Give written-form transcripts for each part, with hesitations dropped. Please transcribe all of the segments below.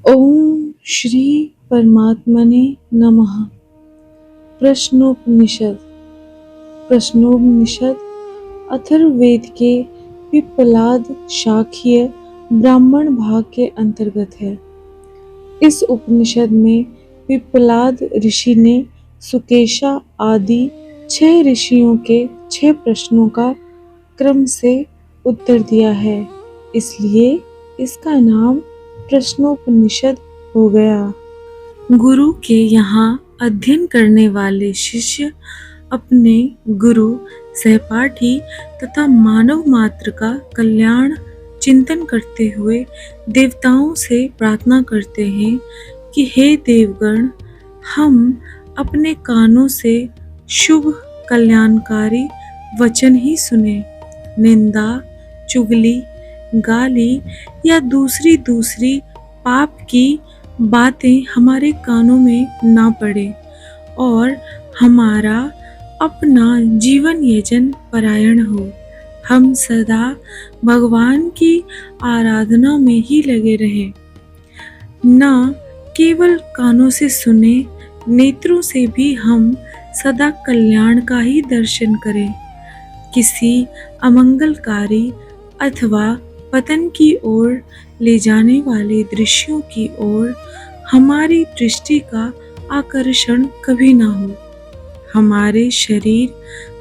ओम श्री परमात्मने नमः। प्रश्नोपनिषद। प्रश्नोपनिषद अथर्ववेद के पिप्पलाद शाखीय ब्राह्मण भाग के अंतर्गत है। इस उपनिषद में पिप्पलाद ऋषि ने सुकेशा आदि 6 ऋषियों के 6 प्रश्नों का क्रम से उत्तर दिया है, इसलिए इसका नाम प्रश्नोपनिषद हो गया। गुरु के यहाँ अध्ययन करने वाले शिष्य अपने गुरु, सहपाठी तथा मानव मात्र का कल्याण चिंतन करते हुए देवताओं से प्रार्थना करते हैं कि हे देवगण, हम अपने कानों से शुभ कल्याणकारी वचन ही सुने। निंदा, चुगली, गाली या दूसरी पाप की बातें हमारे कानों में ना पड़े और हमारा अपना जीवन यजन परायण हो। हम सदा भगवान की आराधना में ही लगे रहें। न केवल कानों से सुने, नेत्रों से भी हम सदा कल्याण का ही दर्शन करें। किसी अमंगलकारी अथवा पतन की ओर ले जाने वाले दृश्यों की ओर हमारी दृष्टि का आकर्षण कभी ना हो। हमारे शरीर,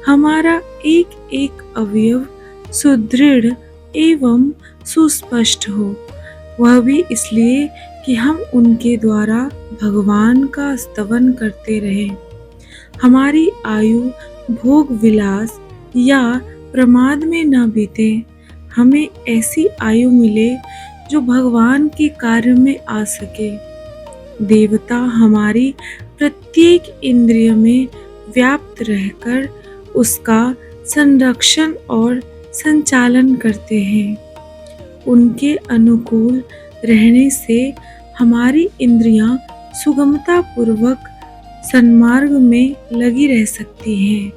हमारा एक एक अवयव सुदृढ़ एवं सुस्पष्ट हो, वह भी इसलिए कि हम उनके द्वारा भगवान का स्तवन करते रहें। हमारी आयु भोग विलास या प्रमाद में न बीते। हमें ऐसी आयु मिले जो भगवान के कार्य में आ सके। देवता हमारी प्रत्येक इंद्रिय में व्याप्त रहकर उसका संरक्षण और संचालन करते हैं। उनके अनुकूल रहने से हमारी इंद्रियां सुगमता पूर्वक सन्मार्ग में लगी रह सकती हैं।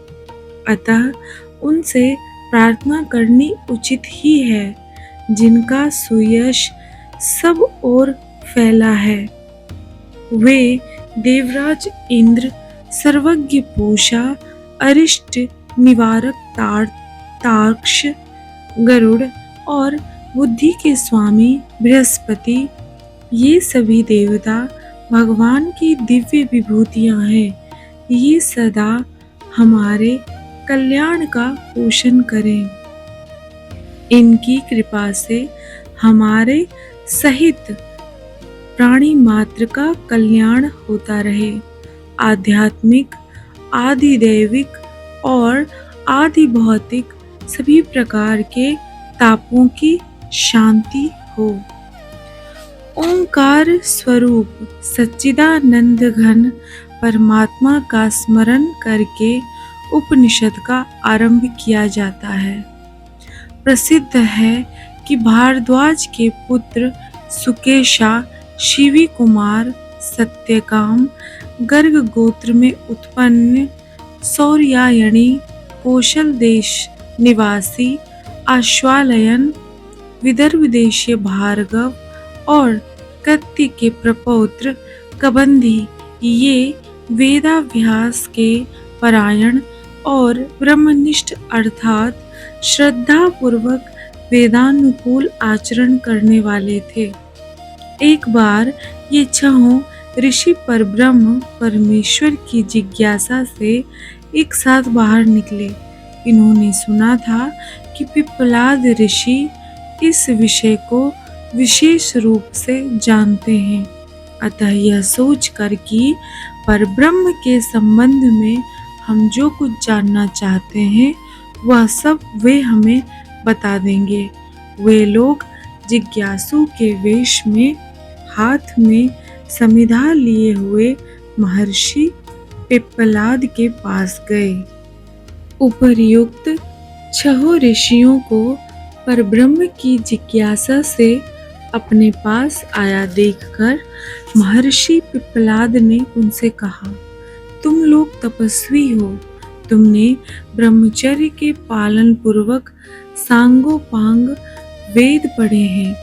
अतः उनसे प्रार्थना करनी उचित ही है, जिनका सुयश सब ओर फैला है। वे देवराज इंद्र, सर्वज्ञ पूषा, अरिष्ट निवारक तार्क्ष, गरुड़ और बुद्धि के स्वामी बृहस्पति, ये सभी देवता भगवान की दिव्य विभूतियां हैं। ये सदा हमारे कल्याण का पोषण करें। इनकी कृपा से हमारे सहित प्राणी मात्र का कल्याण होता रहे। आध्यात्मिक, आदि दैविक और आदि भौतिक सभी प्रकार के तापों की शांति हो। ओंकार स्वरूप सच्चिदानंद घन परमात्मा का स्मरण करके उपनिषद का आरंभ किया जाता है। प्रसिद्ध है कि भारद्वाज के पुत्र सुकेशा शिवी कुमार सत्यकाम गर्ग गोत्र में उत्पन्न सौर्यायणी कौशल देश निवासी आश्वालयन, विदर्भ देशीय भार्गव और कत्ति के प्रपौत्र कबंधी, ये वेदाभ्यास के परायण और ब्रह्मनिष्ठ अर्थात श्रद्धा पूर्वक वेदानुकूल आचरण करने वाले थे। एक बार ये 6 ऋषि परब्रह्म परमेश्वर की जिज्ञासा से एक साथ बाहर निकले। इन्होंने सुना था कि पिप्पलाद ऋषि इस विषय को विशेष रूप से जानते हैं। अतः यह सोचकर कि परब्रह्म के संबंध में हम जो कुछ जानना चाहते हैं वह सब वे हमें बता देंगे, वे लोग जिज्ञासु के वेश में हाथ में समिधा लिए हुए महर्षि पिप्पलाद के पास गए। उपर्युक्त 6 ऋषियों को परब्रह्म की जिज्ञासा से अपने पास आया देखकर महर्षि पिप्पलाद ने उनसे कहा, तुम लोग तपस्वी हो, तुमने ब्रह्मचर्य के पालन पूर्वक सांगोपांग वेद पढ़े हैं,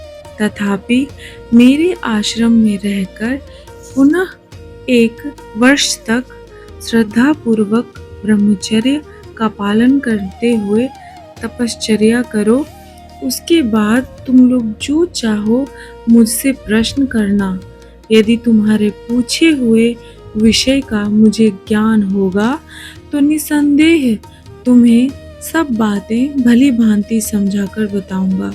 तथापि मेरे आश्रम में रहकर पुनः 1 वर्ष तक श्रद्धापूर्वक ब्रह्मचर्य का पालन करते हुए तपश्चर्या करो। उसके बाद तुम लोग जो चाहो मुझसे प्रश्न करना। यदि तुम्हारे पूछे हुए विषय का मुझे ज्ञान होगा तो निसंदेह तुम्हें सब बातें भली भांति समझाकर बताऊंगा।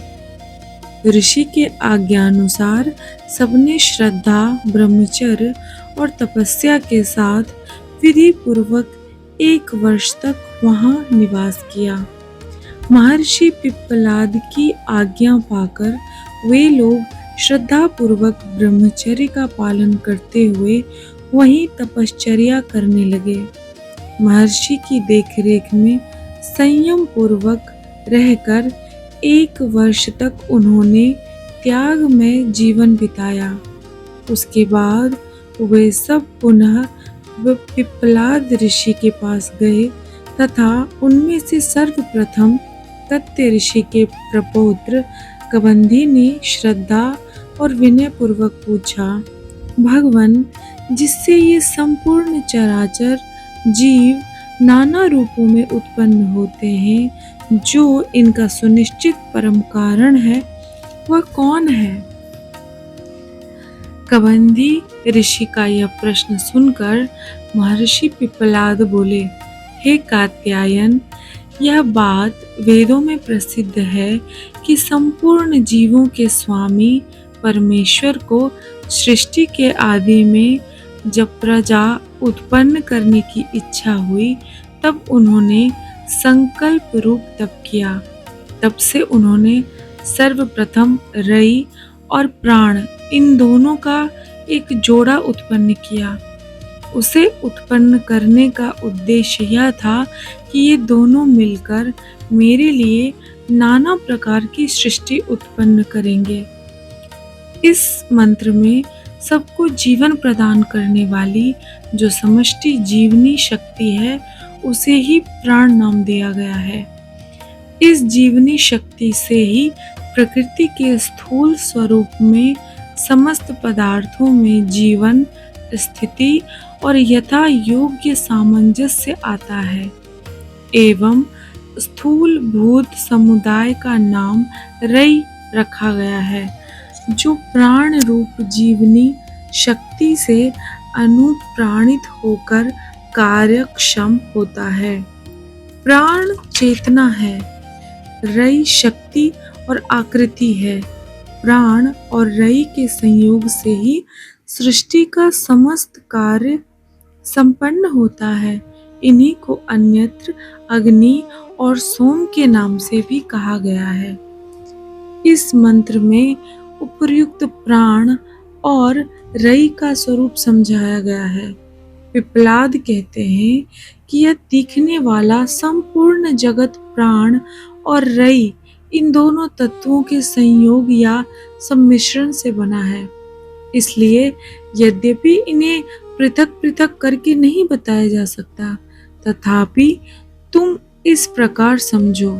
ऋषि के आज्ञानुसार सबने श्रद्धा, ब्रह्मचर्य और तपस्या के साथ विधि पूर्वक 1 वर्ष तक वहां निवास किया। महर्षि पिप्पलाद की आज्ञा पाकर वे लोग श्रद्धा पूर्वक ब्रह्मचर्य का पालन करते हुए वहीं तपश्चर्या करने लगे। महर्षि की देखरेख में संयम पूर्वक रहकर 1 वर्ष तक उन्होंने त्याग में जीवन बिताया। उसके बाद वे सब पुनः पिप्पलाद ऋषि के पास गए तथा उनमें से सर्वप्रथम तत्य ऋषि के प्रपौत्र कबंधी ने श्रद्धा और विनय पूर्वक पूछा, भगवान, जिससे ये संपूर्ण चराचर जीव नाना रूपों में उत्पन्न होते हैं, जो इनका सुनिश्चित परम कारण है, वह कौन है? कबंधी ऋषि का यह प्रश्न सुनकर महर्षि पिप्पलाद बोले, हे कात्यायन, यह बात वेदों में प्रसिद्ध है कि संपूर्ण जीवों के स्वामी परमेश्वर को सृष्टि के आदि में जब प्रजा उत्पन्न करने की इच्छा हुई तब उन्होंने संकल्प रूप तप किया। तब से उन्होंने सर्वप्रथम रई और प्राण इन दोनों का एक जोड़ा उत्पन्न किया। उसे उत्पन्न करने का उद्देश्य यह था कि ये दोनों मिलकर मेरे लिए नाना प्रकार की सृष्टि उत्पन्न करेंगे। इस मंत्र में सबको जीवन प्रदान करने वाली जो समष्टि जीवनी शक्ति है उसे ही प्राण नाम दिया गया है। इस जीवनी शक्ति से ही प्रकृति के स्थूल स्वरूप में समस्त पदार्थों में जीवन, स्थिति और यथा योग्य सामंजस्य आता है एवं स्थूल भूत समुदाय का नाम रई रखा गया है, जो प्राण रूप जीवनी शक्ति से अनुप्राणित होकर कार्यक्षम होता है। प्राण चेतना है, रई शक्ति और आकृति है। प्राण और रई के संयोग से ही सृष्टि का समस्त कार्य संपन्न होता है। इन्हीं को अन्यत्र अग्नि और सोम के नाम से भी कहा गया है। इस मंत्र में उपर्युक्त प्राण और रई का स्वरूप समझाया गया है। पिप्पलाद कहते हैं कि यह दिखने वाला संपूर्ण जगत प्राण और रई इन दोनों तत्वों के संयोग या सम्मिश्रण से बना है। इसलिए यद्यपि इन्हें पृथक पृथक करके नहीं बताया जा सकता, तथापि तुम इस प्रकार समझो,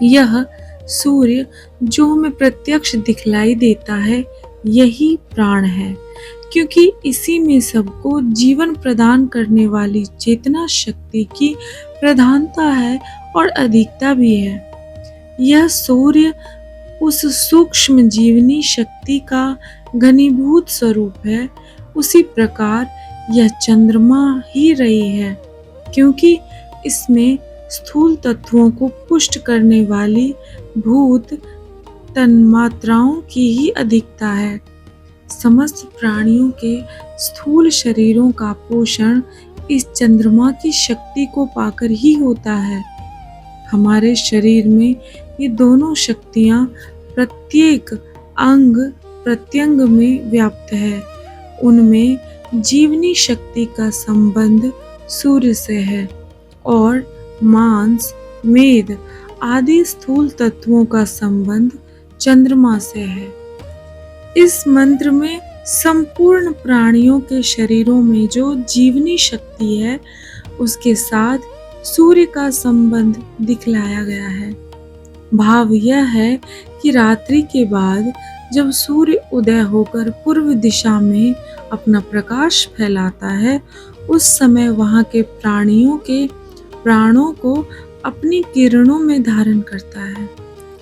यह सूर्य जो हमें प्रत्यक्ष दिखलाई देता है यही प्राण है, क्योंकि इसी में सबको जीवन प्रदान करने वाली चेतना शक्ति की प्रधानता है और अधिकता भी है। यह सूर्य उस सूक्ष्म जीवनी शक्ति का घनीभूत स्वरूप है। उसी प्रकार यह चंद्रमा ही रही है, क्योंकि इसमें स्थूल तत्वों को पुष्ट करने वाली भूत तन्मात्राओं की ही अधिकता है। समस्त प्राणियों के स्थूल शरीरों का पोषण इस चंद्रमा की शक्ति को पाकर ही होता है। हमारे शरीर में ये दोनों शक्तियां प्रत्येक अंग प्रत्यंग में व्याप्त है। उनमें जीवनी शक्ति का संबंध सूर्य से है और मांस, मेद आदि स्थूल तत्वों का संबंध चंद्रमा से है। इस मंत्र में संपूर्ण प्राणियों के शरीरों में जो जीवनी शक्ति है उसके साथ सूर्य का संबंध दिखलाया गया है। भाव यह है कि रात्रि के बाद जब सूर्य उदय होकर पूर्व दिशा में अपना प्रकाश फैलाता है, उस समय वहाँ के प्राणियों के प्राणों को अपनी किरणों में धारण करता है,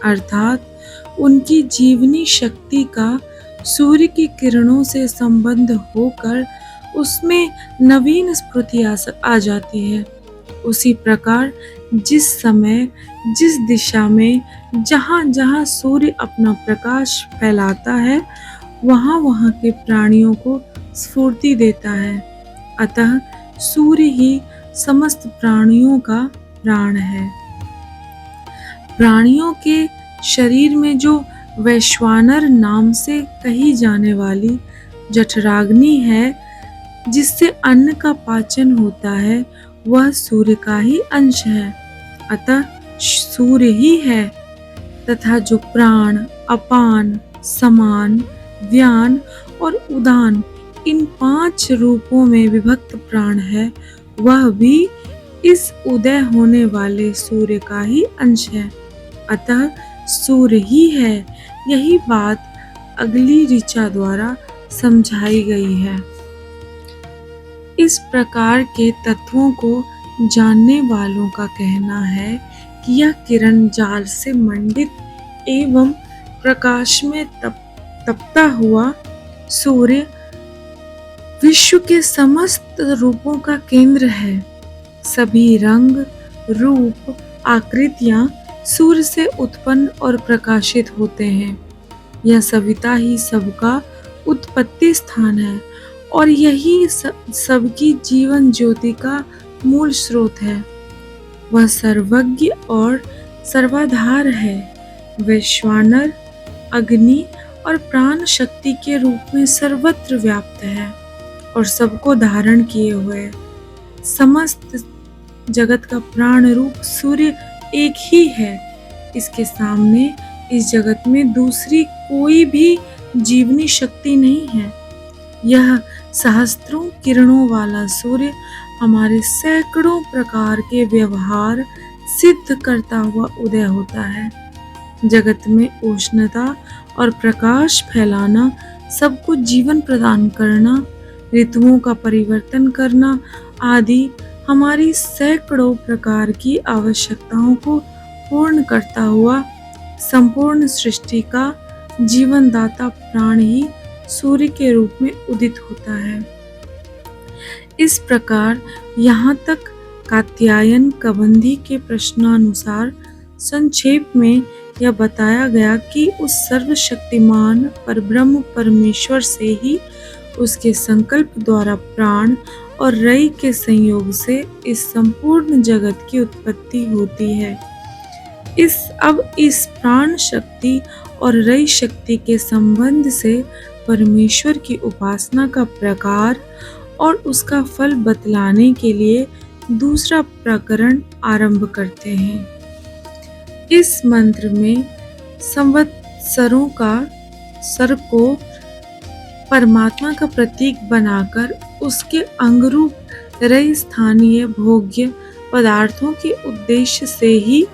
अर्थात उनकी जीवनी शक्ति का सूर्य की किरणों से संबंध होकर उसमें नवीन स्फूर्ति आ जाती है। उसी प्रकार जिस समय, जिस दिशा में, जहाँ जहाँ सूर्य अपना प्रकाश फैलाता है, वहाँ वहाँ के प्राणियों को स्फूर्ति देता है। अतः सूर्य ही समस्त प्राणियों का प्राण है। प्राणियों के शरीर में जो वैश्वानर नाम से कही जाने वाली जठराग्नि है, जिससे अन्न का पाचन होता है, वह सूर्य का ही अंश है। अतः सूर्य ही है तथा जो प्राण, अपान, समान, व्यान और उदान इन 5 रूपों में विभक्त प्राण है, वह भी इस उदय होने वाले सूर्य का ही अंश है। अतः सूर्य ही है। यही बात अगली ऋचा द्वारा समझाई गई है। इस प्रकार के तत्वों को जानने वालों का कहना है कि यह किरण जाल से मंडित एवं प्रकाश में तपता हुआ सूर्य विश्व के समस्त रूपों का केंद्र है। सभी रंग, रूप, आकृतियां सूर्य से उत्पन्न और प्रकाशित होते हैं। यह सविता ही सबका उत्पत्ति स्थान है और यही सबकी जीवन ज्योति का मूल स्रोत है। वह सर्वज्ञ और सर्वाधार है। वैश्वानर अग्नि और प्राण शक्ति के रूप में सर्वत्र व्याप्त है और सबको धारण किए हुए। समस्त जगत का प्राण रूप सूर्य एक ही है। इसके सामने इस जगत में दूसरी कोई भी जीवनी शक्ति नहीं है। यह सहस्त्रों किरणों वाला सूर्य हमारे सैकड़ों प्रकार के व्यवहार सिद्ध करता हुआ उदय होता है। जगत में उष्णता और प्रकाश फैलाना, सबको जीवन प्रदान करना, ऋतुओं का परिवर्तन करना आदि हमारी सैकड़ों प्रकार की आवश्यकताओं को पूर्ण करता हुआ संपूर्ण सृष्टि का जीवनदाता प्राण ही सूर्य के रूप में उदित होता है। इस प्रकार यहाँ तक कात्यायन कबंधी के प्रश्नानुसार संक्षेप में यह बताया गया कि उस सर्वशक्तिमान परब्रह्म परमेश्वर से ही उसके संकल्प द्वारा प्राण और रई के संयोग से इस संपूर्ण जगत की उत्पत्ति होती है। इस प्राण शक्ति और रई शक्ति के संबंध से परमेश्वर की उपासना का प्रकार और उसका फल बतलाने के लिए दूसरा प्रकरण आरंभ करते हैं। इस मंत्र में संवत्सरों का सर को परमात्मा का प्रतीक बनाकर उसके अंगरूप रई स्थानीय भोग्य पदार्थों के उद्देश्य से ही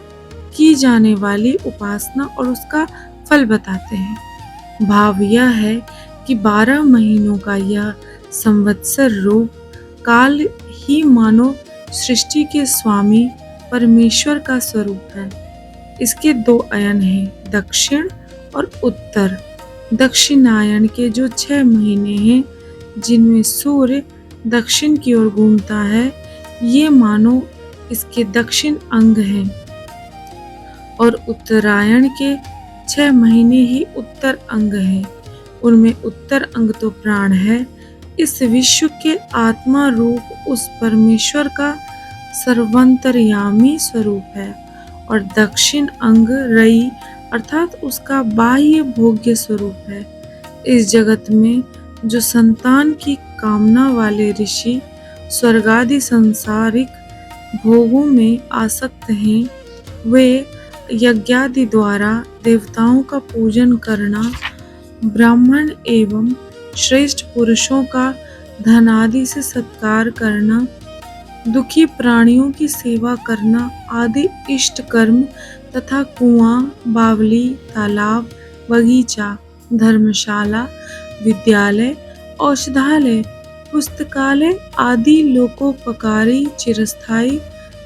की जाने वाली उपासना और उसका फल बताते हैं। भाव यह है कि 12 महीनों का यह संवत्सर रूप काल ही मानो सृष्टि के स्वामी परमेश्वर का स्वरूप है। इसके 2 अयन हैं, दक्षिण और उत्तर। दक्षिणायन के जो 6 महीने हैं, जिनमें सूर्य दक्षिण की ओर घूमता है, ये मानो इसके दक्षिण अंग हैं, और उत्तरायण के 6 महीने ही उत्तर अंग हैं। उनमें उत्तर अंग तो प्राण है, इस विश्व के आत्मा रूप उस परमेश्वर का सर्वांतर्यामी स्वरूप है, और दक्षिण अंग रई अर्थात उसका बाह्य भोग्य स्वरूप है। इस जगत में जो संतान की कामना वाले ऋषि स्वर्गादि सांसारिक भोगों में आसक्त हैं, वे यज्ञादि द्वारा देवताओं का पूजन करना, ब्राह्मण एवं श्रेष्ठ पुरुषों का धनादि से सत्कार करना, दुखी प्राणियों की सेवा करना आदि इष्ट कर्म तथा कुआं, बावली, तालाब, बगीचा धर्मशाला, विद्यालय, औषधालय, पुस्तकालय आदि लोकोपकारी चिरस्थायी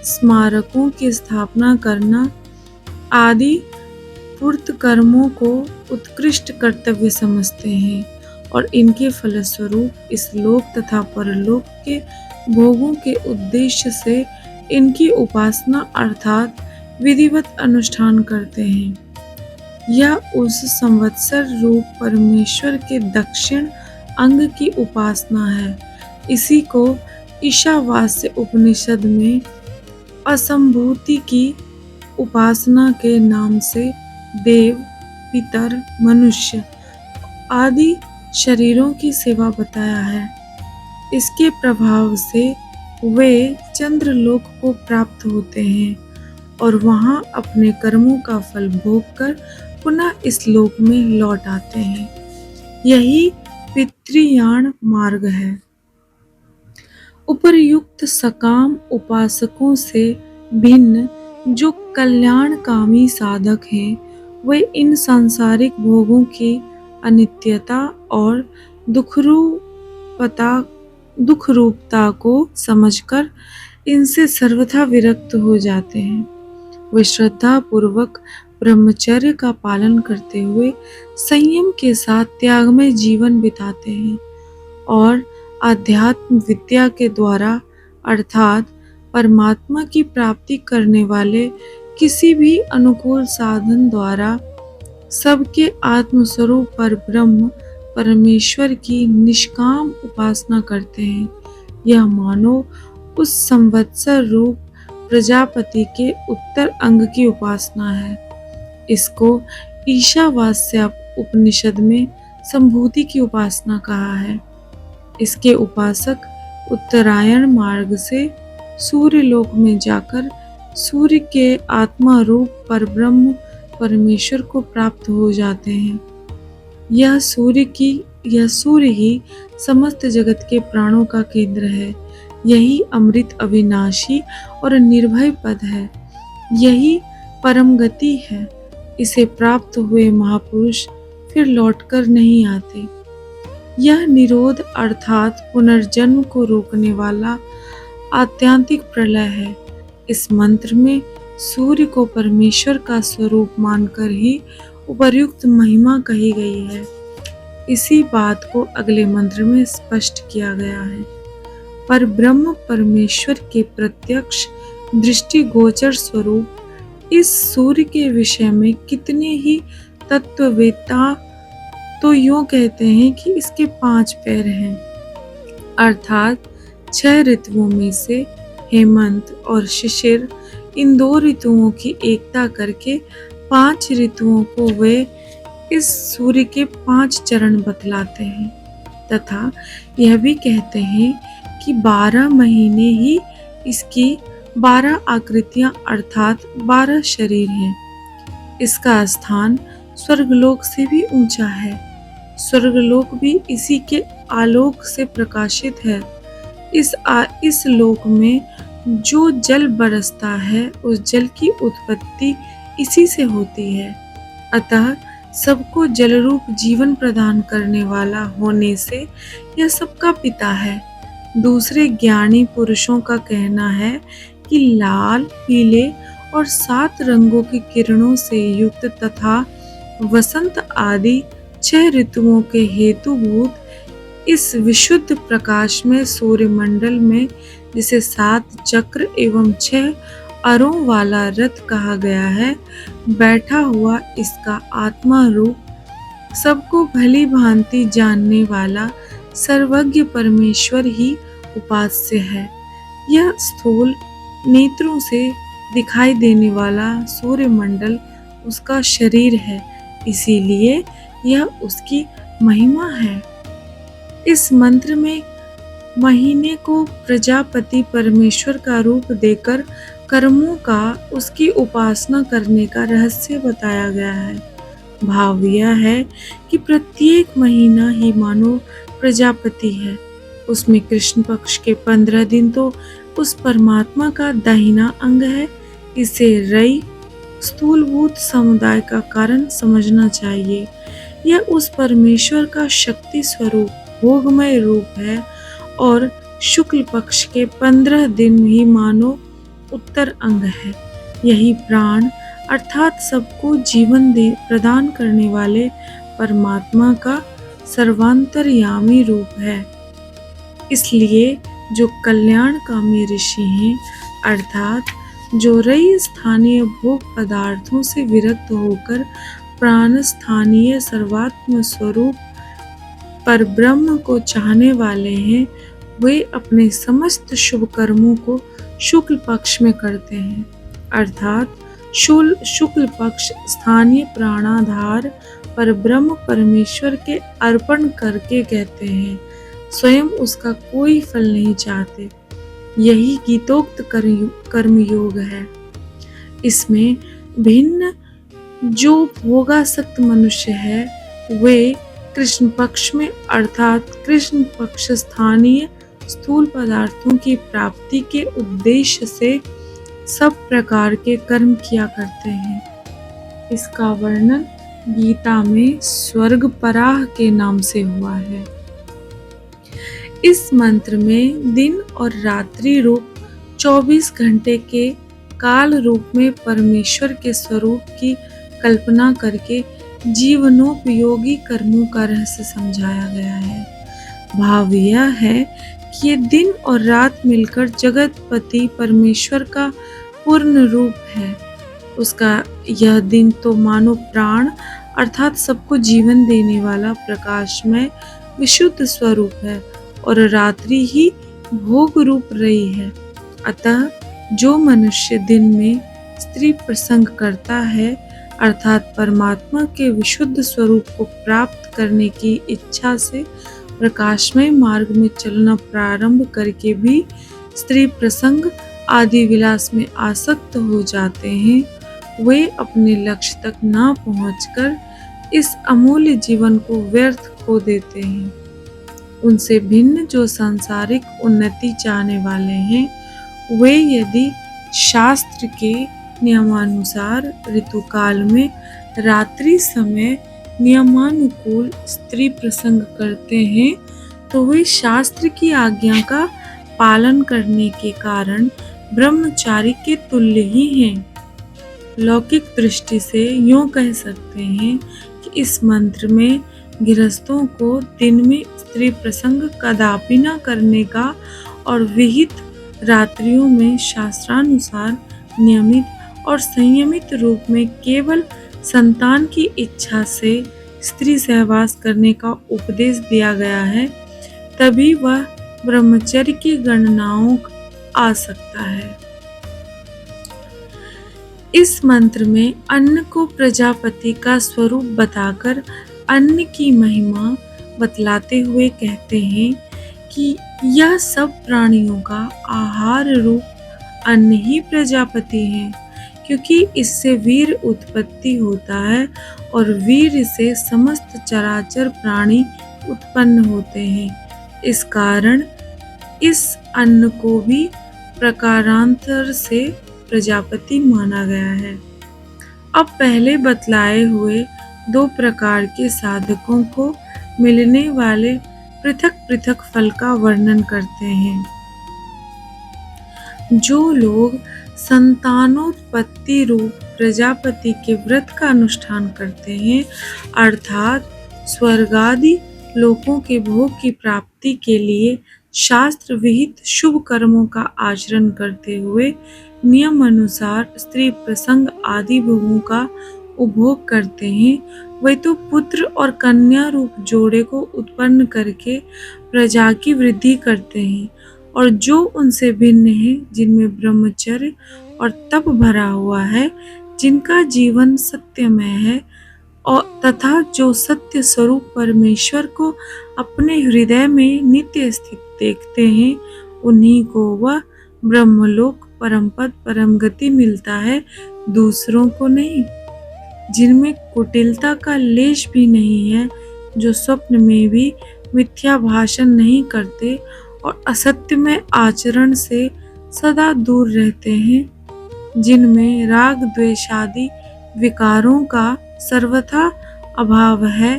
स्मारकों की स्थापना करना आदि पूर्त कर्मों को उत्कृष्ट कर्तव्य समझते हैं और इनके फलस्वरूप इस लोक तथा परलोक के भोगों के उद्देश्य से इनकी उपासना अर्थात विधिवत अनुष्ठान करते हैं। यह उस संवत्सर रूप परमेश्वर के दक्षिण अंग की उपासना है। इसी को ईशावास्य उपनिषद में असंभूति की उपासना के नाम से देव, पितर, मनुष्य आदि शरीरों की सेवा बताया है। इसके प्रभाव से वे चंद्रलोक को प्राप्त होते हैं और वहां अपने कर्मों का फल भोग कर पुनः इस लोक में लौट आते हैं। यही पितृयान मार्ग है। उपर्युक्त सकाम उपासकों से भिन्न जो कल्याणकामी साधक हैं, वे इन सांसारिक भोगों की अनित्यता और दुखरूपता को समझकर इनसे सर्वथा विरक्त हो जाते हैं। वे श्रद्धा पूर्वक ब्रह्मचर्य का पालन करते हुए संयम के साथ त्यागमय जीवन बिताते हैं और आध्यात्म विद्या के द्वारा अर्थात परमात्मा की प्राप्ति करने वाले किसी भी अनुकूल साधन द्वारा सबके आत्मस्वरूप पर ब्रह्म परमेश्वर की निष्काम उपासना करते हैं। यह मानो उस संवत्सर रूप प्रजापति के उत्तर अंग की उपासना है। इसको ईशावास्य उपनिषद में संभूति की उपासना कहा है। इसके उपासक उत्तरायण मार्ग से सूर्य लोक में जाकर सूर्य के आत्मा रूप पर ब्रह्म परमेश्वर को प्राप्त हो जाते हैं। यह सूर्य ही समस्त जगत के प्राणों का केंद्र है। यही अमृत अविनाशी और निर्भय पद है। यही परम गति है। इसे प्राप्त हुए महापुरुष फिर लौटकर नहीं आते। यह निरोध अर्थात पुनर्जन्म को रोकने वाला आत्यांतिक प्रलय है। इस मंत्र में सूर्य को परमेश्वर का स्वरूप मानकर ही उपर्युक्त महिमा कही गई है। इसी बात को अगले मंत्र में स्पष्ट किया गया है। पर ब्रह्म परमेश्वर के प्रत्यक्ष दृष्टिगोचर स्वरूप इस सूर्य के विषय में कितने ही तत्ववेत्ता तो यूं कहते हैं कि इसके 5 पैर हैं, अर्थात 6 ऋतुओं में से हेमंत और शिशिर इन 2 ऋतुओं की एकता करके 5 ऋतुओं को वे इस सूर्य के 5 चरण बतलाते हैं तथा यह भी कहते हैं कि 12 महीने ही इसकी 12 आकृतियां अर्थात 12 शरीर हैं। इसका स्थान स्वर्गलोक से भी ऊंचा है। स्वर्गलोक भी इसी के आलोक से प्रकाशित है। इस लोक में जो जल बरसता है उस जल की उत्पत्ति इसी से होती है। अतः सबको जल रूप जीवन प्रदान करने वाला होने से यह सबका पिता है। दूसरे ज्ञानी पुरुषों का कहना है कि लाल, पीले और 7 रंगों की किरणों से युक्त तथा वसंत आदि 6 ऋतुओं के हेतुभूत इस विशुद्ध प्रकाश में सूर्यमंडल में जिसे 7 चक्र एवं 6 अरों वाला रथ कहा गया है, बैठा हुआ इसका आत्मा रूप सबको भली भांति जानने वाला सर्वज्ञ परमेश्वर ही उपास्य है। यह स्थूल नेत्रों से दिखाई देने वाला सूर्यमंडल उसका शरीर है, इसीलिए यह उसकी महिमा है। इस मंत्र में महीने को प्रजापति परमेश्वर का रूप देकर कर्मों का उसकी उपासना करने का रहस्य बताया गया है। भाव यह है कि प्रत्येक महीना ही मानो प्रजापति है। उसमें कृष्ण पक्ष के 15 दिन तो उस परमात्मा का दाहिना अंग है। इसे रई स्थूलभूत समुदाय का कारण समझना चाहिए। यह उस परमेश्वर का शक्ति स्वरूप भोगमय रूप है और शुक्ल पक्ष के 15 दिन ही मानो उत्तर अंग है। यही प्राण अर्थात सबको जीवन प्रदान करने वाले परमात्मा का सर्वांतर्यामी रूप है। इसलिए जो कल्याणकामी ऋषि हैं, अर्थात जो रई स्थानीय भोग पदार्थों से विरक्त होकर प्राण स्थानीय सर्वात्म स्वरूप पर ब्रह्म को चाहने वाले हैं, वे अपने समस्त शुभ कर्मों को शुक्ल पक्ष में करते हैं। अर्थात शुक्ल पक्ष स्थानीय प्राणाधार पर ब्रह्म परमेश्वर के अर्पण करके कहते हैं, स्वयं उसका कोई फल नहीं चाहते। यही गीतोक्त कर्मयोग है। इसमें भिन्न जो भोगासक्त मनुष्य है, वे कृष्ण पक्ष में अर्थात कृष्ण पक्ष स्थानीय स्थूल पदार्थों की प्राप्ति के उद्देश्य से सब प्रकार के कर्म किया करते हैं। इसका वर्णन गीता में स्वर्ग पराह के नाम से हुआ है। इस मंत्र में दिन और रात्रि रूप 24 घंटे के काल रूप में परमेश्वर के स्वरूप की कल्पना करके जीवनोपयोगी कर्मों का रहस्य समझाया गया है। भाव यह है कि ये दिन और रात मिलकर जगतपति परमेश्वर का पूर्ण रूप है। उसका यह दिन तो मानो प्राण अर्थात सबको जीवन देने वाला प्रकाशमय विशुद्ध स्वरूप है और रात्रि ही भोग रूप रही है। अतः जो मनुष्य दिन में स्त्री प्रसंग करता है, अर्थात परमात्मा के विशुद्ध स्वरूप को प्राप्त करने की इच्छा से प्रकाशमय मार्ग में चलना प्रारंभ करके भी स्त्री प्रसंग आदि विलास में आसक्त हो जाते हैं, वे अपने लक्ष्य तक न पहुंचकर इस अमूल्य जीवन को व्यर्थ खो देते हैं। उनसे भिन्न जो सांसारिक उन्नति चाहने वाले हैं, वे यदि शास्त्र के नियमानुसार ऋतुकाल में रात्रि समय नियमानुकूल स्त्री प्रसंग करते हैं, तो वे शास्त्र की आज्ञा का पालन करने के कारण ब्रह्मचारी के तुल्य ही हैं। लौकिक दृष्टि से यूं कह सकते हैं कि इस मंत्र में गृहस्थों को दिन में स्त्री प्रसंग कदापि न करने का और विहित रात्रियों में शास्त्रानुसार नियमित और संयमित रूप में केवल संतान की इच्छा से स्त्री सहवास करने का उपदेश दिया गया है, तभी वह ब्रह्मचर्य की गणनाओं आ सकता है। इस मंत्र में अन्न को प्रजापति का स्वरूप बताकर अन्न की महिमा बतलाते हुए कहते हैं कि यह सब प्राणियों का आहार रूप अन्न ही प्रजापति है, क्योंकि इससे वीर उत्पत्ति होता है और वीर से समस्त चराचर प्राणी उत्पन्न होते हैं। इस कारण इस अन्न को भी प्रकारांतर से प्रजापति माना गया है। अब पहले बतलाए हुए दो प्रकार के साधकों को मिलने वाले पृथक पृथक फल का वर्णन करते हैं। जो लोग संतानोत्पत्ति रूप प्रजापति के व्रत का अनुष्ठान करते हैं, अर्थात स्वर्गादि लोकों के भोग की प्राप्ति के लिए शास्त्र विहित शुभ कर्मों का आचरण करते हुए नियम अनुसार स्त्री प्रसंग आदि भोगों का उपभोग करते हैं, वे तो पुत्र और कन्या रूप जोड़े को उत्पन्न करके प्रजा की वृद्धि करते हैं। और जो उनसे भिन्न है, जिनमें ब्रह्मचर्य और तप भरा हुआ है, जिनका जीवन सत्यमय है और तथा जो सत्य स्वरूप परमेश्वर को अपने हृदय में नित्य स्थित देखते हैं, उन्हीं को वह ब्रह्मलोक परम पद परम गति मिलता है, दूसरों को नहीं। जिनमें कुटिलता का लेश भी नहीं है, जो स्वप्न में भी मिथ्या भाषण नहीं करते और असत्य में आचरण से सदा दूर रहते हैं, जिनमें राग द्वेषादि विकारों का सर्वथा अभाव है,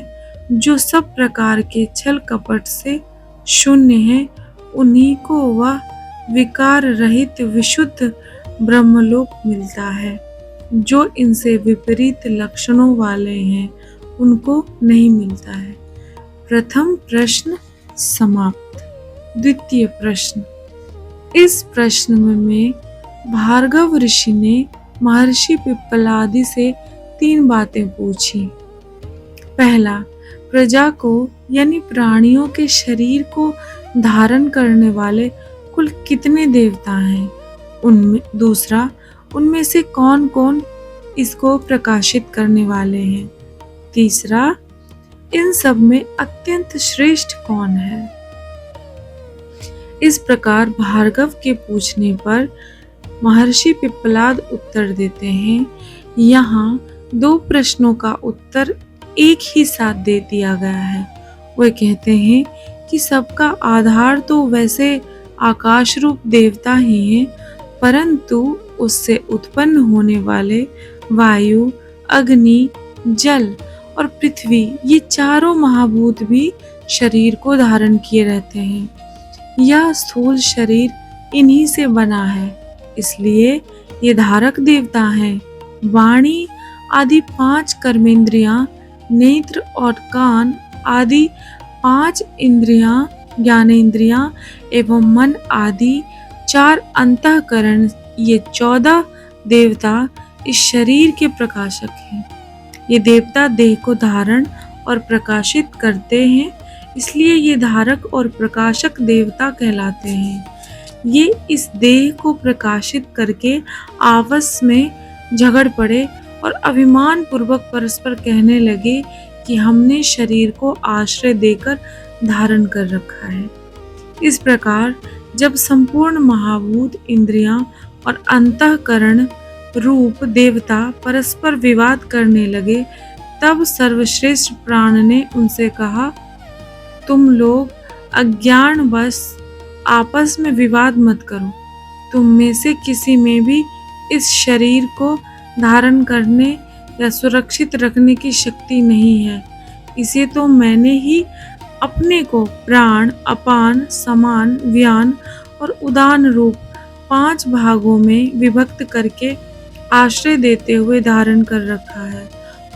जो सब प्रकार के छल कपट से शून्य है, उन्हीं को वह विकार रहित विशुद्ध ब्रह्मलोक मिलता है। जो इनसे विपरीत लक्षणों वाले हैं, उनको नहीं मिलता है। प्रथम प्रश्न समाप्त। द्वितीय प्रश्न। इस प्रश्न में भार्गव ऋषि ने महर्षि पिप्पलादि से 3 बातें पूछी। पहला, प्रजा को यानी प्राणियों के शरीर को धारण करने वाले कुल कितने देवता हैं? उनमें दूसरा, उनमें से कौन कौन इसको प्रकाशित करने वाले हैं? तीसरा, इन सब में अत्यंत श्रेष्ठ कौन है? इस प्रकार भार्गव के पूछने पर महर्षि पिप्पलाद उत्तर देते हैं। यहाँ 2 प्रश्नों का उत्तर एक ही साथ दे दिया गया है। वे कहते हैं कि सबका आधार तो वैसे आकाश रूप देवता ही हैं, परंतु उससे उत्पन्न होने वाले वायु, अग्नि, जल और पृथ्वी, ये चारों महाभूत भी शरीर को धारण किए रहते हैं। यह स्थूल शरीर इन्हीं से बना है, इसलिए ये धारक देवता हैं। वाणी आदि 5 कर्मेंद्रियां, नेत्र और कान आदि 5 इंद्रियां, ज्ञानेंद्रियां एवं मन आदि 4 अंतःकरण, ये 14 देवता इस शरीर के प्रकाशक हैं। ये देवता देह को धारण और प्रकाशित करते हैं, इसलिए ये धारक और प्रकाशक देवता कहलाते हैं। ये इस देह को प्रकाशित करके आपस में झगड़ पड़े और अभिमान पूर्वक परस्पर कहने लगे कि हमने शरीर को आश्रय देकर धारण कर रखा है। इस प्रकार जब संपूर्ण महाभूत, इंद्रियां और अंतःकरण रूप देवता परस्पर विवाद करने लगे, तब सर्वश्रेष्ठ प्राण ने उनसे कहा, तुम लोग अज्ञानवश आपस में विवाद मत करो। तुम में से किसी में भी इस शरीर को धारण करने या सुरक्षित रखने की शक्ति नहीं है। इसे तो मैंने ही अपने को प्राण, अपान, समान, व्यान और उदान रूप 5 भागों में विभक्त करके आश्रय देते हुए धारण कर रखा है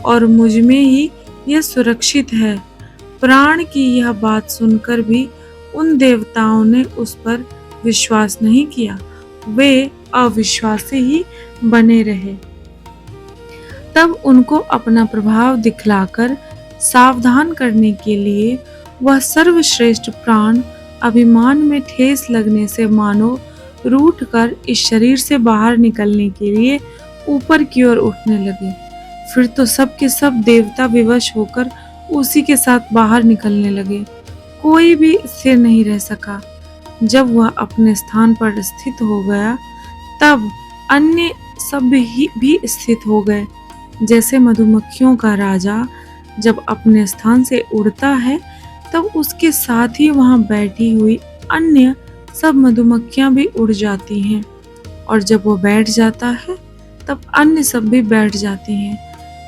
और मुझ में ही यह सुरक्षित है। प्राण की यह बात सुनकर भी उन देवताओं ने उस पर विश्वास नहीं किया, वे अविश्वासी ही बने रहे। तब उनको अपना प्रभाव दिखलाकर सावधान करने के लिए वह सर्वश्रेष्ठ प्राण अभिमान में ठेस लगने से मानो रूठकर इस शरीर से बाहर निकलने के लिए ऊपर की ओर उठने लगे। फिर तो सब के सब देवता विवश होकर उसी के साथ बाहर निकलने लगे। कोई भी स्थिर नहीं रह सका। जब वह अपने स्थान पर स्थित हो गया, तब अन्य सब भी स्थित हो गए। जैसे मधुमक्खियों का राजा जब अपने स्थान से उड़ता है, तब उसके साथ ही वहां बैठी हुई अन्य सब मधुमक्खियां भी उड़ जाती हैं, और जब वो बैठ जाता है तब अन्य सब भी बैठ जाती हैं।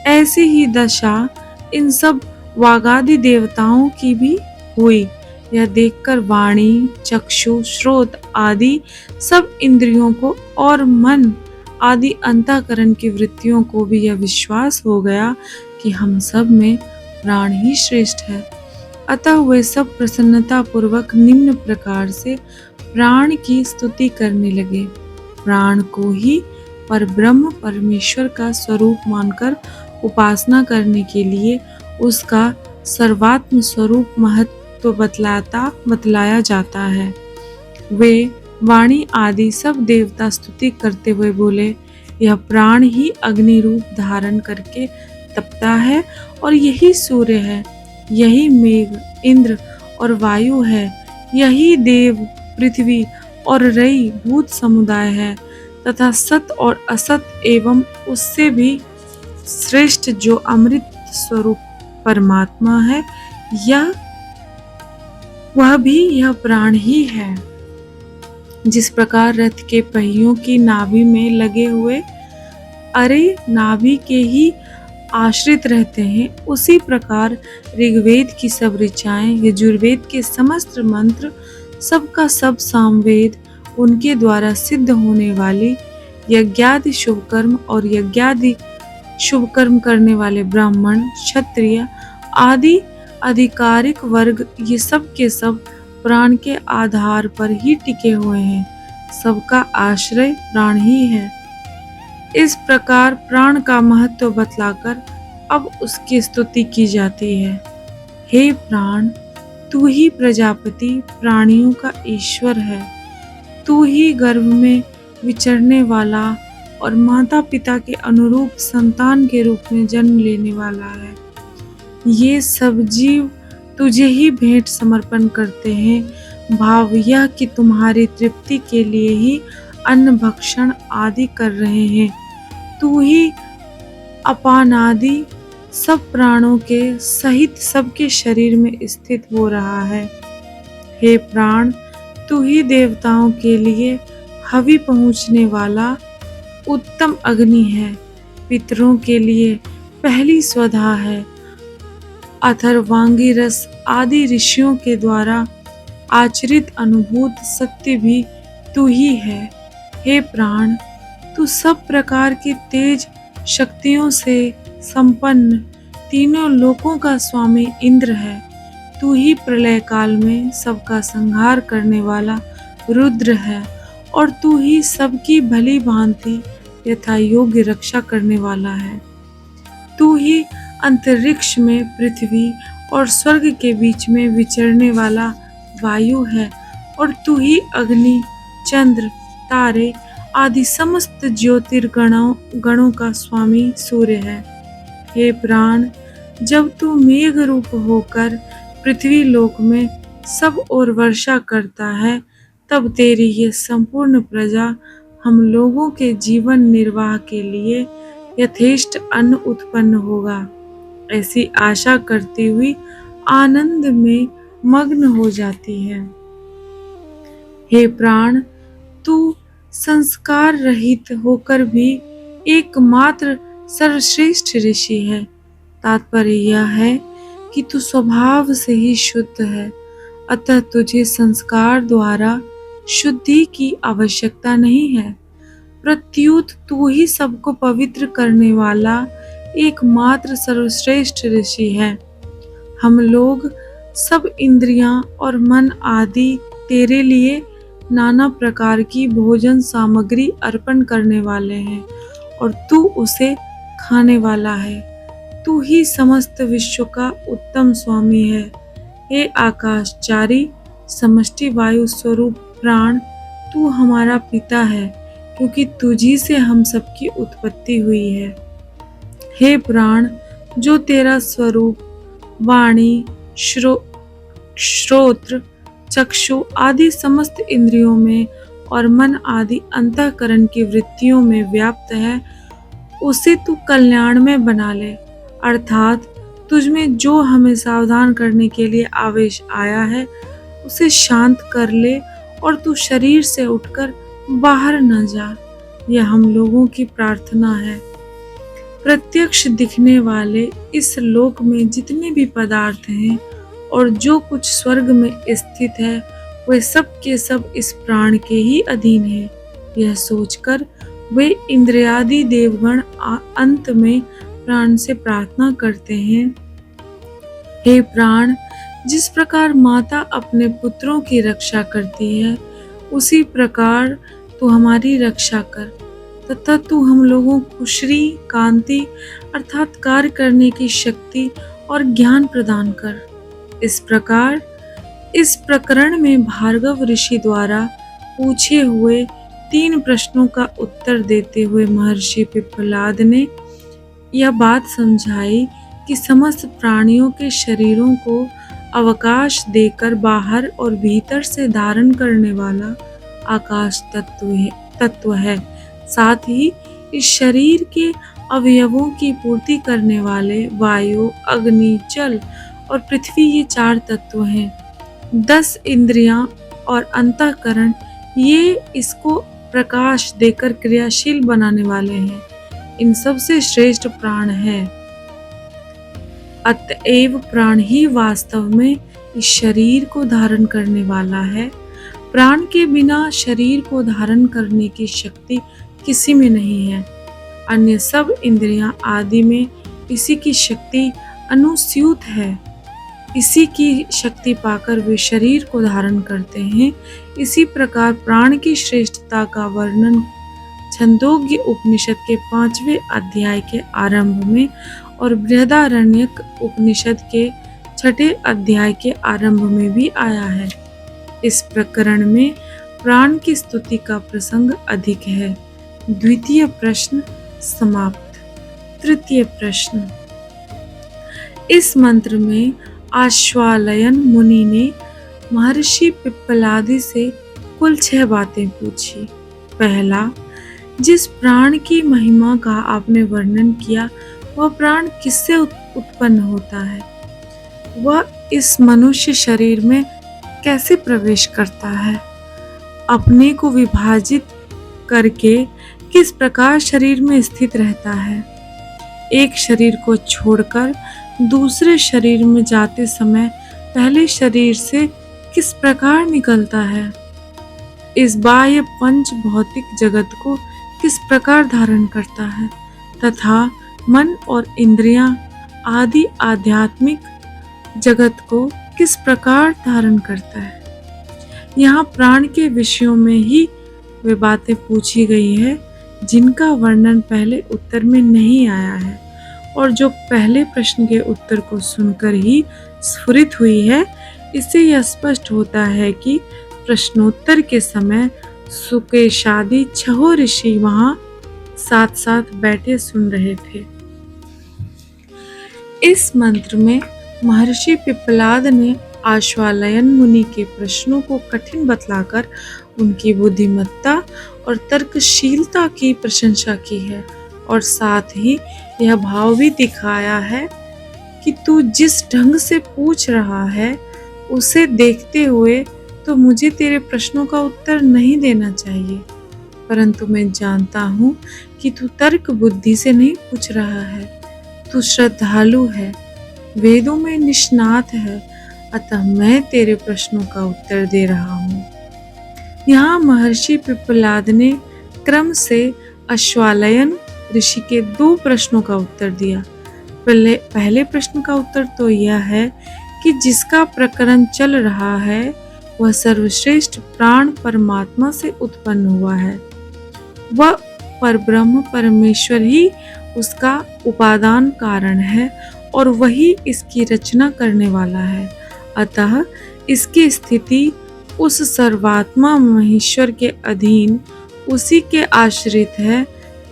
ऐसी ही दशा इन सब वागादि देवताओं की भी हुई। यह देखकर वाणी, चक्षु, श्रोत आदि सब इंद्रियों को और मन आदि अंतःकरण की वृत्तियों को भी यह विश्वास हो गया कि हम सब में प्राण ही श्रेष्ठ है। अतः वे सब प्रसन्नता पूर्वक निम्न प्रकार से प्राण की स्तुति करने लगे। प्राण को ही परब्रह्म परमेश्वर का स्वरूप मानकर उपासना करने के लिए उसका सर्वात्म स्वरूप महत्व बतलाया जाता है। वे वाणी आदि सब देवता स्तुति करते हुए बोले, यह प्राण ही अग्नि रूप धारण करके तपता है, और यही सूर्य है, यही मेघ, इंद्र और वायु है, यही देव, पृथ्वी और रई भूत समुदाय है, तथा सत और असत एवं उससे भी श्रेष्ठ जो अमृत स्वरूप परमात्मा है, वह भी यह प्राण ही है। जिस प्रकार रथ के पहियों की नाभि में लगे हुए, अरे नाभि के ही आश्रित रहते हैं, उसी प्रकार ऋग्वेद की सब ऋचाएं, यजुर्वेद के समस्त मंत्र, सबका सब सामवेद, उनके द्वारा सिद्ध होने वाली यज्ञादि शुभ कर्म और यज्ञादि शुभ कर्म करने वाले ब्राह्मण, क्षत्रिय आदि आधिकारिक वर्ग, ये सब के सब प्राण के आधार पर ही टिके हुए हैं। सबका आश्रय प्राण ही है। इस प्रकार प्राण का महत्व बतलाकर अब उसकी स्तुति की जाती है। हे प्राण, तू ही प्रजापति प्राणियों का ईश्वर है। तू ही गर्भ में विचरने वाला और माता पिता के अनुरूप संतान के रूप में जन्म लेने वाला है। ये सब जीव तुझे ही भेंट समर्पण करते हैं। भाव यह कि तुम्हारी तृप्ति के लिए ही अन्न भक्षण आदि कर रहे हैं। तू ही अपान आदि सब प्राणों के सहित सबके शरीर में स्थित हो रहा है। हे प्राण, तू ही देवताओं के लिए हवि पहुँचने वाला उत्तम अग्नि है, पितरों के लिए पहली स्वधा है, अथर्वांगी रस आदि ऋषियों के द्वारा आचरित अनुभूत सत्य भी तू ही है। हे प्राण, तू सब प्रकार के तेज शक्तियों से संपन्न तीनों लोकों का स्वामी इंद्र है। तू ही प्रलय काल में सबका संहार करने वाला रुद्र है और तू ही सबकी भली भांति यथा योग्य रक्षा करने वाला है। तू ही अंतरिक्ष में पृथ्वी और स्वर्ग के बीच में विचरने वाला वायु है और तू ही अग्नि, चंद्र, तारे आदि समस्त ज्योतिर्गणों का स्वामी सूर्य है। हे प्राण, जब तू मेघ रूप होकर पृथ्वी लोक में सब ओर वर्षा करता है, तब तेरी ये संपूर्ण प्रजा हम लोगों के जीवन निर्वाह के लिए यथेष्ट अन्न उत्पन्न होगा, ऐसी आशा करती हुई आनंद में मग्न हो जाती है। हे प्राण, तू संस्कार रहित होकर भी एकमात्र सर्वश्रेष्ठ ऋषि है। तात्पर्य यह है कि तू स्वभाव से ही शुद्ध है, अतः तुझे संस्कार द्वारा शुद्धि की आवश्यकता नहीं है। प्रत्युत तू ही सबको पवित्र करने वाला एकमात्र सर्वश्रेष्ठ ऋषि है। हम लोग सब इंद्रियां और मन आदि तेरे लिए नाना प्रकार की भोजन सामग्री अर्पण करने वाले हैं और तू उसे खाने वाला है। तू ही समस्त विश्व का उत्तम स्वामी है। हे आकाशचारी समष्टि वायु स्वरूप प्राण, तू हमारा पिता है, क्योंकि तुझी से हम सबकी उत्पत्ति हुई है। हे प्राण, जो तेरा स्वरूप वाणी, श्रोत्र, चक्षु आदि समस्त इंद्रियों में और मन आदि अंतःकरण की वृत्तियों में व्याप्त है, उसे तू कल्याण में बना ले। अर्थात तुझ में जो हमें सावधान करने के लिए आवेश आया है, उसे शांत कर ले और तू शरीर से उठकर बाहर न जा। यह हम लोगों की प्रार्थना है। प्रत्यक्ष दिखने वाले इस लोक में जितने भी पदार्थ हैं और जो कुछ स्वर्ग में स्थित है, वे सब के सब इस प्राण के ही अधीन है। यह सोचकर वे इंद्रियादि देवगण अंत में प्राण से प्रार्थना करते हैं, हे प्राण, जिस प्रकार माता अपने पुत्रों की रक्षा करती है, उसी प्रकार तू हमारी रक्षा कर तथा तू हम लोगों को श्री कांति अर्थात कार्य करने की शक्ति और ज्ञान प्रदान कर। इस प्रकार इस प्रकरण में भार्गव ऋषि द्वारा पूछे हुए 3 प्रश्नों का उत्तर देते हुए महर्षि पिप्पलाद ने यह बात समझाई कि समस्त प्राणियों के शरीरों को अवकाश देकर बाहर और भीतर से धारण करने वाला आकाश तत्व है। साथ ही इस शरीर के अवयवों की पूर्ति करने वाले वायु, अग्नि, जल और पृथ्वी ये 4 तत्व हैं। 10 इंद्रियां और अंतःकरण ये इसको प्रकाश देकर क्रियाशील बनाने वाले हैं। इन सब से श्रेष्ठ प्राण है। अतएव प्राण ही वास्तव में इस शरीर को धारण करने वाला है। प्राण के बिना शरीर को धारण करने की शक्ति किसी में नहीं है। अन्य सब इंद्रियां आदि में इसी की शक्ति अनुस्यूत है। इसी की शक्ति पाकर वे शरीर को धारण करते हैं। इसी प्रकार प्राण की श्रेष्ठता का वर्णन छंदोग्य उपनिषद के 5वें अध्याय के आरंभ में और बृहदारण्यक उपनिषद के 6ठे अध्याय के आरंभ में भी आया है। इस प्रकरण में प्राण की स्तुति का प्रसंग अधिक है। द्वितीय प्रश्न समाप्त। तृतीय प्रश्न। इस मंत्र में आश्वालयन मुनि ने महर्षि पिप्पलादि से कुल 6 बातें पूछी। पहला, जिस प्राण की महिमा का आपने वर्णन किया वह प्राण किससे उत्पन्न होता है? वह इस मनुष्य शरीर में कैसे प्रवेश करता है? अपने को विभाजित करके किस प्रकार शरीर में स्थित रहता है? एक शरीर को छोड़कर दूसरे शरीर में जाते समय पहले शरीर से किस प्रकार निकलता है? इस बाह्य पंच भौतिक जगत को किस प्रकार धारण करता है तथा मन और इंद्रियां आदि आध्यात्मिक जगत को किस प्रकार धारण करता है? यहाँ प्राण के विषयों में ही वे बातें पूछी गई है जिनका वर्णन पहले उत्तर में नहीं आया है और जो पहले प्रश्न के उत्तर को सुनकर ही स्फुरित हुई है। इससे यह स्पष्ट होता है कि प्रश्नोत्तर के समय सुकेशादि 6 ऋषि वहां साथ साथ बैठे सुन रहे थे। इस मंत्र में महर्षि पिप्पलाद ने आश्वालयन मुनि के प्रश्नों को कठिन बतलाकर उनकी बुद्धिमत्ता और तर्कशीलता की प्रशंसा की है और साथ ही यह भाव भी दिखाया है कि तू जिस ढंग से पूछ रहा है उसे देखते हुए तो मुझे तेरे प्रश्नों का उत्तर नहीं देना चाहिए, परंतु मैं जानता हूँ कि तू तर्क बुद्धि से नहीं पूछ रहा है। तू श्रद्धालु है, वेदों में निष्णात है, अतः मैं तेरे प्रश्नों का उत्तर दे रहा हूँ। यहाँ महर्षि पिप्पलाद ने क्रम से आश्वालयन ऋषि के 2 प्रश्नों का उत्तर दिया। पहले प्रश्न का उत्तर तो यह है कि जिसका प्रकरण चल रहा है वह सर्वश्रेष्ठ प्राण परमात्मा से उत्पन्न हुआ है। वह परब्रह्म परमेश्वर ही उसका उपादान कारण है और वही इसकी रचना करने वाला है। अतः इसकी स्थिति उस सर्वात्मा महेश्वर के अधीन उसी के आश्रित है,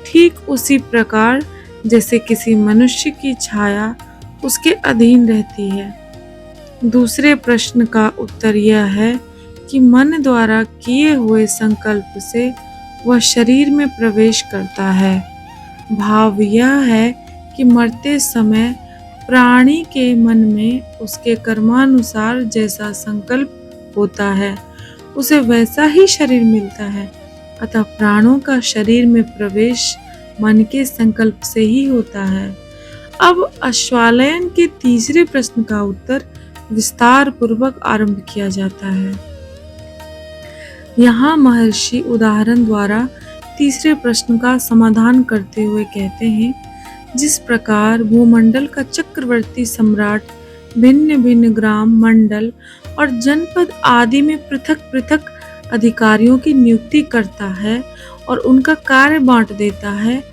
ठीक उसी प्रकार जैसे किसी मनुष्य की छाया उसके अधीन रहती है। दूसरे प्रश्न का उत्तर यह है कि मन द्वारा किए हुए संकल्प से वह शरीर में प्रवेश करता है। भाव यह है कि मरते समय प्राणी के मन में उसके कर्मानुसार जैसा संकल्प होता है उसे वैसा ही शरीर मिलता है। अतः प्राणों का शरीर में प्रवेश मन के संकल्प से ही होता है। अब आश्वालयन के तीसरे प्रश्न का उत्तर विस्तार पूर्वक आरंभ किया जाता है। यहाँ महर्षि उदाहरण द्वारा तीसरे प्रश्न का समाधान करते हुए कहते हैं, जिस प्रकार भूमंडल का चक्रवर्ती सम्राट भिन्न भिन्न ग्राम, मंडल और जनपद आदि में पृथक पृथक अधिकारियों की नियुक्ति करता है और उनका कार्य बांट देता है,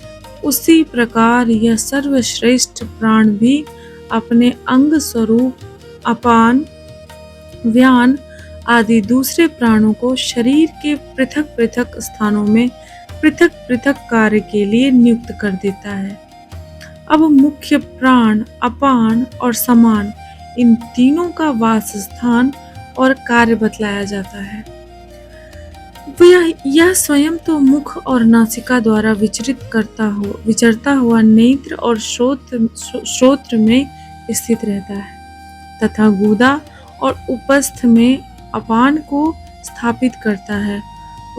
उसी प्रकार यह सर्वश्रेष्ठ प्राण भी अपने अंग स्वरूप अपान, व्यान आदि दूसरे प्राणों को शरीर के पृथक पृथक स्थानों में पृथक पृथक कार्य के लिए नियुक्त कर देता है। अब मुख्य प्राण, अपान और समान इन तीनों का वास स्थान और कार्य बतलाया जाता है। यह स्वयं तो मुख और नासिका द्वारा विचरता हुआ नेत्र और श्रोत्र में स्थित रहता है तथा गुदा और उपस्थ में अपान को स्थापित करता है।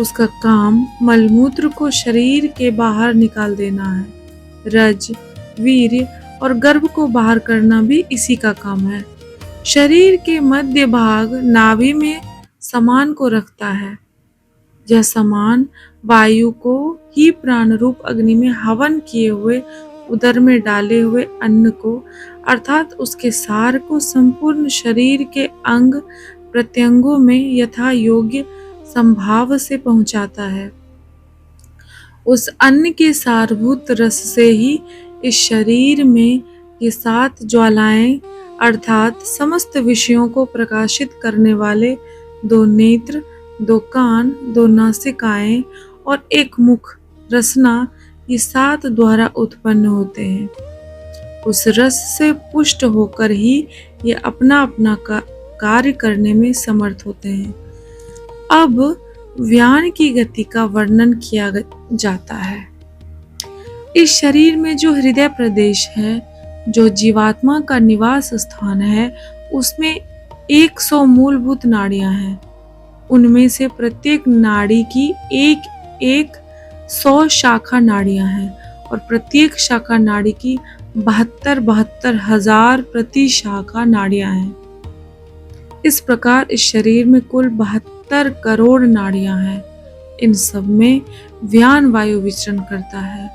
उसका काम मलमूत्र को शरीर के बाहर निकाल देना है। रज, वीर्य और गर्भ को बाहर करना भी इसी का काम है। शरीर के मध्य भाग नाभि में समान को रखता है। यह समान वायु को ही प्राण रूप अग्नि में हवन किए हुए उदर में डाले हुए अन्न को अर्थात उसके सार को संपूर्ण शरीर के अंग प्रत्यंगों में यथा योग्य संभाव से पहुंचाता है। उस अन्न के सारभूत रस से ही इस शरीर में ये 7 ज्वालाएं अर्थात समस्त विषयों को प्रकाशित करने वाले 2 नेत्र, 2 कान, 2 नासिकाएं और 1 मुख रसना ये 7 द्वारा उत्पन्न होते हैं। उस रस से पुष्ट होकर ही ये अपना अपना कार्य करने में समर्थ होते हैं। अब व्यान की गति का वर्णन किया जाता है। इस शरीर में जो हृदय प्रदेश है, जो जीवात्मा का निवास स्थान है, उसमें 100 मूलभूत नाड़ियां हैं। उनमें से प्रत्येक नाड़ी की एक 100 शाखा नाड़ियां हैं और प्रत्येक शाखा नाड़ी की 72 हजार प्रति शाखा नाड़ियां हैं। इस प्रकार इस शरीर में कुल 72 करोड़ नाड़ियां हैं। इन सब में व्यान वायु विचरण करता है।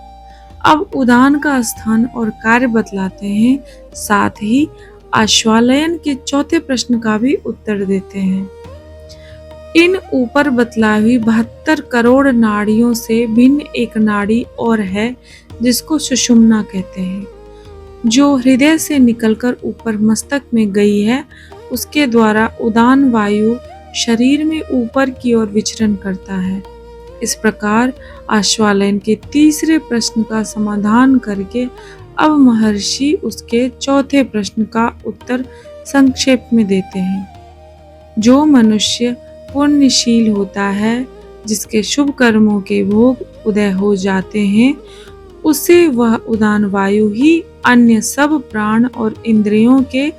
अब उदान का स्थान और कार्य बतलाते हैं, साथ ही आश्वालयन के चौथे प्रश्न का भी उत्तर देते हैं। इन ऊपर बतलाई हुई 72 करोड़ नाड़ियों से भिन्न एक नाड़ी और है जिसको सुषुम्ना कहते हैं, जो हृदय से निकलकर ऊपर मस्तक में गई है। उसके द्वारा उदान वायु शरीर में ऊपर की ओर विचरण करता है। इस प्रकार आश्वालयन के तीसरे प्रश्न का समाधान करके अब महर्षि उसके चौथे प्रश्न का उत्तर संक्षेप में देते हैं। जो मनुष्य पुण्यशील होता है, जिसके शुभ कर्मों के भोग उदय हो जाते हैं, उसे वह उदान वायु ही अन्य सब प्राण और इंद्रियों के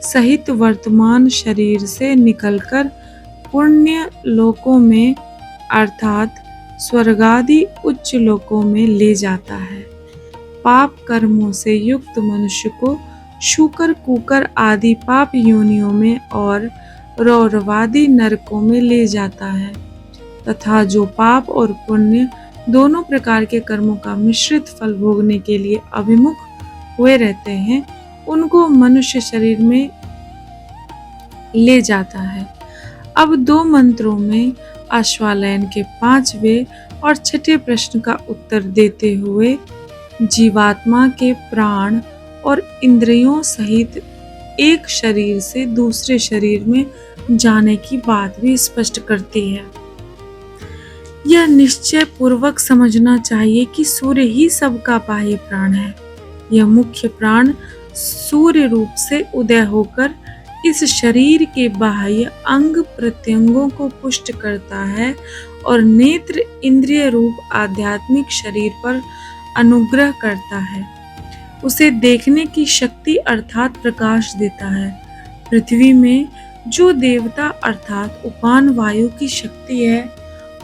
सहित वर्तमान शरीर से निकलकर पुण्य लोकों में अर्थात स्वर्गादि उच्च लोकों में ले जाता है। पाप कर्मों से युक्त मनुष्य को शूकर, कुकर आदि पाप योनियों में और रौरवादी नरकों में ले जाता है, तथा जो पाप और पुण्य दोनों प्रकार के कर्मों का मिश्रित फल भोगने के लिए अभिमुख हुए रहते हैं, उनको मनुष्य शरीर में ले जाता है। अब 2 मंत्रों में आश्वालयन के 5वें और 6ठे प्रश्न का उत्तर देते हुए जीवात्मा के प्राण और इंद्रियों सहित एक शरीर से दूसरे शरीर में जाने की बात भी स्पष्ट करती है। यह निश्चय पूर्वक समझना चाहिए कि सूर्य ही सबका बाह्य प्राण है। यह मुख्य प्राण सूर्य रूप से उदय होकर इस शरीर के बाह्य अंग प्रत्यंगों को पुष्ट करता है और नेत्र इंद्रिय रूप आध्यात्मिक शरीर पर अनुग्रह करता है, उसे देखने की शक्ति अर्थात प्रकाश देता है। पृथ्वी में जो देवता अर्थात उपान वायु की शक्ति है,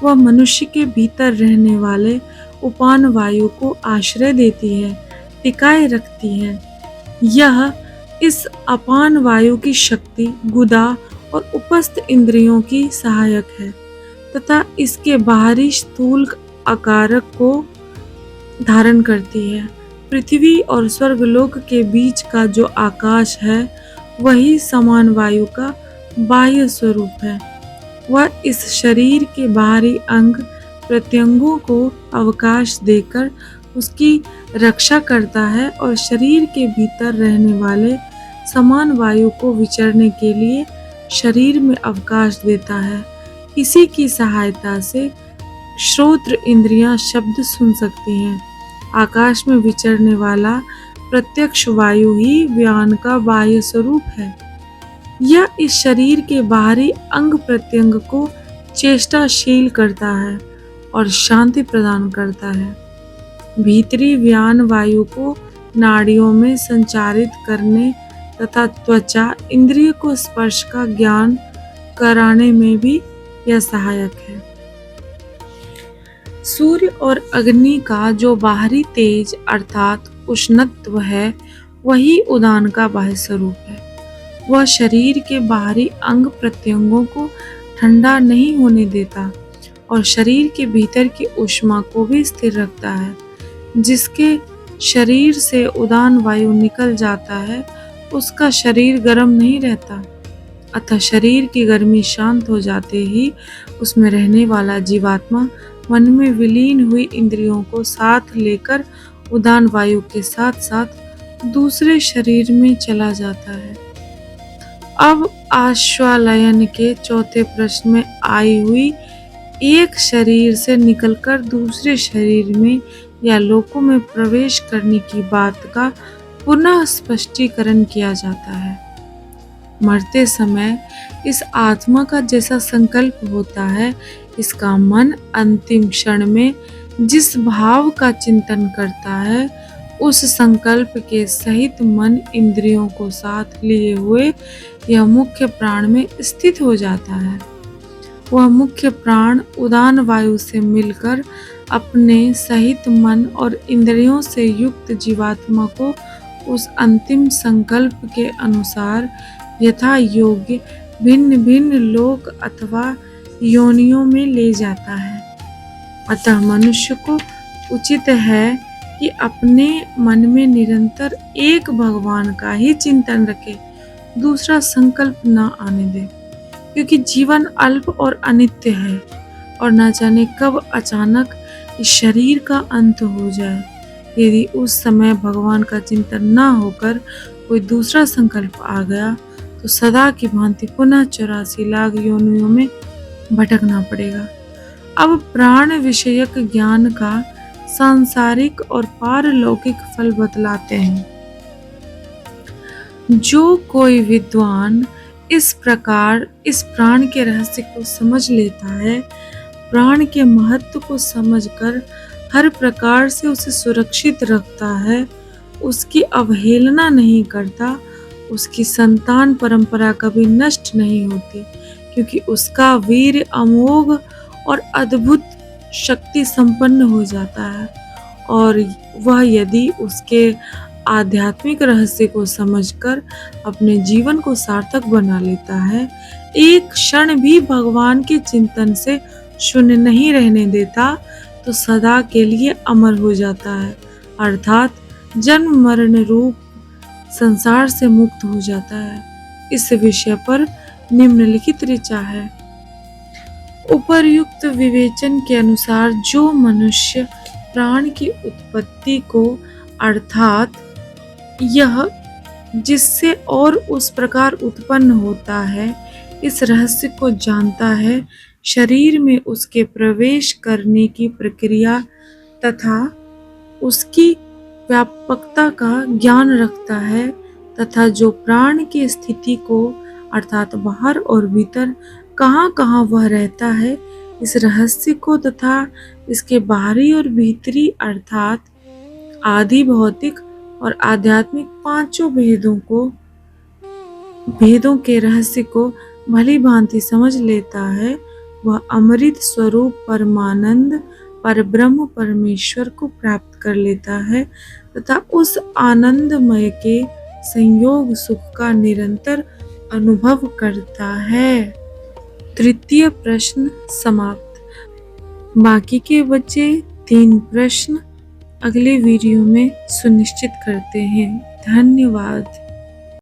वह मनुष्य के भीतर रहने वाले उपान वायु को आश्रय देती है, टिकाए रखती है। यह इस अपान वायु की शक्ति गुदा और उपस्थ इंद्रियों की सहायक है तथा इसके बाहरी स्थूल आकारक को धारण करती है। पृथ्वी और स्वर्गलोक के बीच का जो आकाश है, वही समान वायु का बाह्य स्वरूप है। वह इस शरीर के बाहरी अंग प्रत्यंगों को अवकाश देकर उसकी रक्षा करता है और शरीर के भीतर रहने वाले समान वायु को विचरने के लिए शरीर में अवकाश देता है। इसी की सहायता से श्रोत्र इंद्रियां शब्द सुन सकती हैं। आकाश में विचरने वाला प्रत्यक्ष वायु ही व्यान का बाह्य स्वरूप है। यह इस शरीर के बाहरी अंग प्रत्यंग को चेष्टाशील करता है और शांति प्रदान करता है। भीतरी व्यान वायु को नाड़ियों में संचारित करने तथा त्वचा इंद्रिय को स्पर्श का ज्ञान कराने में भी यह सहायक है। सूर्य और अग्नि का जो बाहरी तेज अर्थात उष्णत्व है, वही उदान का बाह्य स्वरूप है। वह शरीर के बाहरी अंग प्रत्यंगों को ठंडा नहीं होने देता और शरीर के भीतर की ऊष्मा को भी स्थिर रखता है। जिसके शरीर से उदान वायु निकल जाता है, उसका शरीर गर्म नहीं रहता, अतः शरीर की गर्मी शांत हो जाते ही उसमें रहने वाला जीवात्मा मन में विलीन हुई इंद्रियों को साथ लेकर उदान वायु के साथ साथ दूसरे शरीर में चला जाता है। अब आश्वालयन के चौथे प्रश्न में आई हुई एक शरीर से निकलकर दूसरे शरीर में या लोकों में प्रवेश करने की बात का पुनः स्पष्टीकरण किया जाता है। मरते समय इस आत्मा का जैसा संकल्प होता है, इसका मन अंतिम क्षण में जिस भाव का चिंतन करता है, उस संकल्प के सहित मन इंद्रियों को साथ लिए हुए यह मुख्य प्राण में स्थित हो जाता है। वह मुख्य प्राण उदान वायु से मिलकर अपने सहित मन और इंद्रियों से युक्त जीवात्मा को उस अंतिम संकल्प के अनुसार यथा योग्य भिन्न भिन्न लोक अथवा योनियों में ले जाता है। अतः मनुष्य को उचित है कि अपने मन में निरंतर एक भगवान का ही चिंतन रखे, दूसरा संकल्प न आने दे, क्योंकि जीवन अल्प और अनित्य है और न जाने कब अचानक इस शरीर का अंत हो जाए। यदि उस समय भगवान का चिंतन न होकर कोई दूसरा संकल्प आ गया तो सदा की भांति पुनः 84 लाख योनियों में भटकना पड़ेगा। अब प्राण विषयक ज्ञान का सांसारिक और पारलौकिक फल बतलाते हैं। जो कोई विद्वान इस प्रकार इस प्राण के रहस्य को समझ लेता है, प्राण के महत्व को समझकर हर प्रकार से उसे सुरक्षित रखता है, उसकी अवहेलना नहीं करता, उसकी संतान परंपरा कभी नष्ट नहीं होती, क्योंकि उसका वीर अमोघ और अद्भुत शक्ति संपन्न हो जाता है और वह यदि उसके आध्यात्मिक रहस्य को समझकर अपने जीवन को सार्थक बना लेता है, एक क्षण भी भगवान के चिंतन से शून्य नहीं रहने देता, तो सदा के लिए अमर हो जाता है, अर्थात जन्म मरण रूप संसार से मुक्त हो जाता है। इस विषय पर निम्नलिखित ऋचा है। उपर्युक्त विवेचन के अनुसार जो मनुष्य प्राण की उत्पत्ति को अर्थात यह जिससे और उस प्रकार उत्पन्न होता है, इस रहस्य को जानता है, शरीर में उसके प्रवेश करने की प्रक्रिया तथा उसकी व्यापकता का ज्ञान रखता है, तथा जो प्राण की स्थिति को अर्थात बाहर और भीतर कहाँ कहाँ वह रहता है, इस रहस्य को तथा इसके बाहरी और भीतरी अर्थात आदि भौतिक और आध्यात्मिक पांचों भेदों के रहस्य को भली भांति समझ लेता है, वह अमृत स्वरूप परमानंद परब्रह्म परमेश्वर को प्राप्त कर लेता है तथा उस आनंदमय के संयोग सुख का निरंतर अनुभव करता है। तृतीय प्रश्न समाप्त। बाकी के बचे 3 प्रश्न अगले वीडियो में सुनिश्चित करते हैं। धन्यवाद।